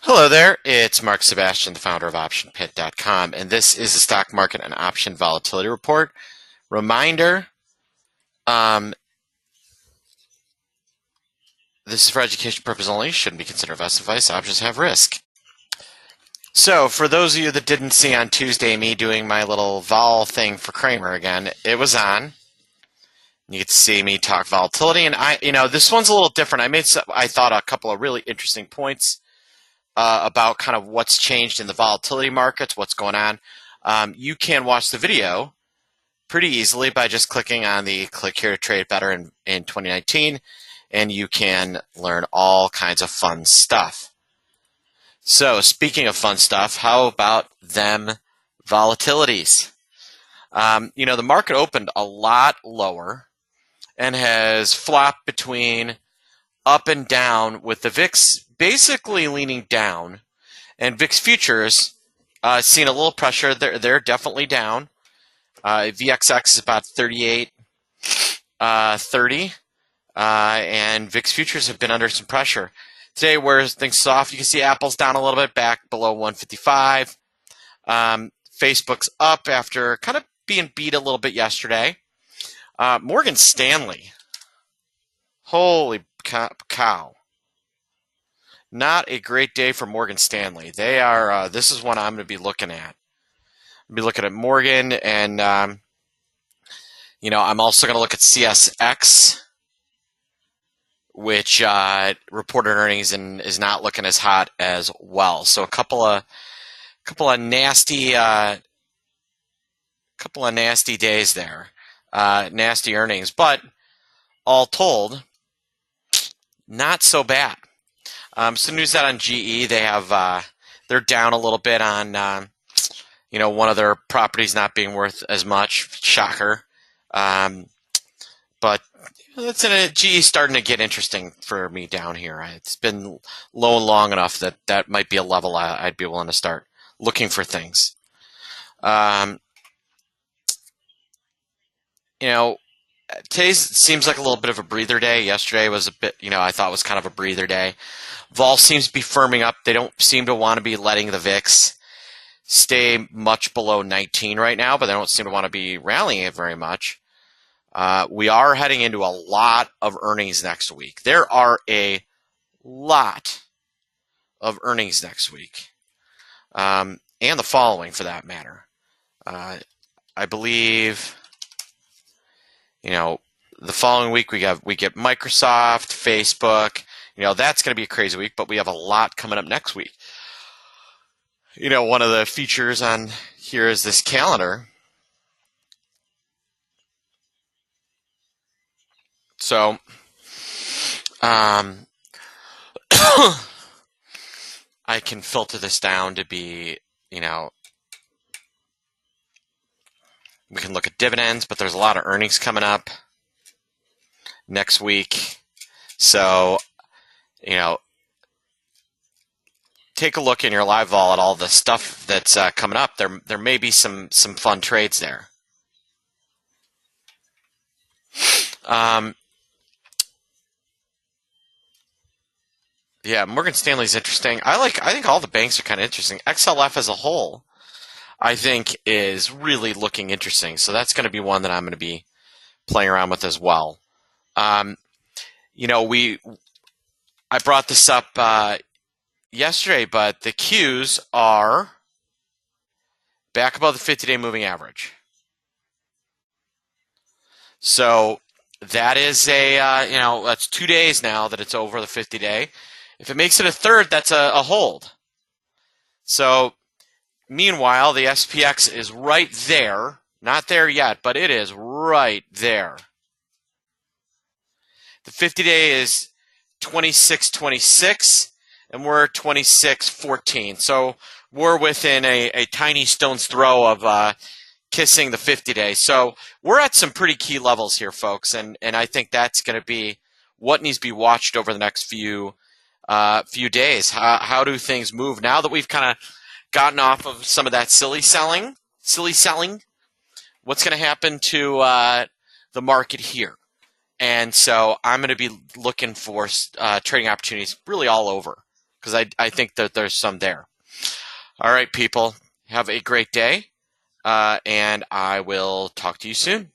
Hello there, it's Mark Sebastian, the founder of OptionPit.com, and this is the Stock Market and Option Volatility Report. Reminder, um, this is for education purposes only, shouldn't be considered investment advice, options have risk. So, for those of you that didn't see on Tuesday me doing my little vol thing for Kramer again, it was on. You get to see me talk volatility, and this one's a little different. I thought, a couple of really interesting points about kind of what's changed in the volatility markets, what's going on. You can watch the video pretty easily by just clicking on the click here to trade better in 2019, and you can learn all kinds of fun stuff. So speaking of fun stuff, how about them volatilities? The market opened a lot lower and has flopped between up and down, with the VIX basically leaning down, and VIX futures seeing a little pressure. They're definitely down. VXX is about 38.30, and VIX futures have been under some pressure. Today, where things soft, you can see Apple's down a little bit, back below 155. Facebook's up after kind of being beat a little bit yesterday. Morgan Stanley, holy cow. Not a great day for Morgan Stanley. They are. This is one I'm going to be looking at. I'll be looking at Morgan, and I'm also going to look at CSX, which reported earnings and is not looking as hot as well. So a couple of nasty days there, nasty earnings, but all told, not so bad. Some news out on GE. They're down a little bit on one of their properties not being worth as much. Shocker. But GE starting to get interesting for me down here. It's been low and long enough that might be a level I'd be willing to start looking for things. Today seems like a little bit of a breather day. Yesterday was a bit, I thought was kind of a breather day. Vol seems to be firming up. They don't seem to want to be letting the VIX stay much below 19 right now, but they don't seem to want to be rallying it very much. We are heading into a lot of earnings next week. There are a lot of earnings next week, and the following for that matter. I believe, the following week we get Microsoft, Facebook. That's going to be a crazy week, but we have a lot coming up next week. One of the features on here is this calendar. So, I can filter this down to be, we can look at dividends, but there's a lot of earnings coming up next week. So, take a look in your live vol at all the stuff that's coming up. There may be some fun trades there. Morgan Stanley's interesting. I think all the banks are kind of interesting. XLF as a whole, I think, is really looking interesting. So that's going to be one that I'm going to be playing around with as well. I brought this up yesterday, but the Qs are back above the 50-day moving average. So that is that's 2 days now that it's over the 50-day. If it makes it a third, that's a hold. So meanwhile, the SPX is right there. Not there yet, but it is right there. The 50-day is 26.26, and we're 26.14. So we're within a tiny stone's throw of kissing the 50-day. So we're at some pretty key levels here, folks, and I think that's going to be what needs to be watched over the next few days. How do things move now that we've kind of gotten off of some of that silly selling? What's going to happen to the market here? And so I'm going to be looking for trading opportunities really all over. because I think that there's some there. All right, people, have a great day, and I will talk to you soon.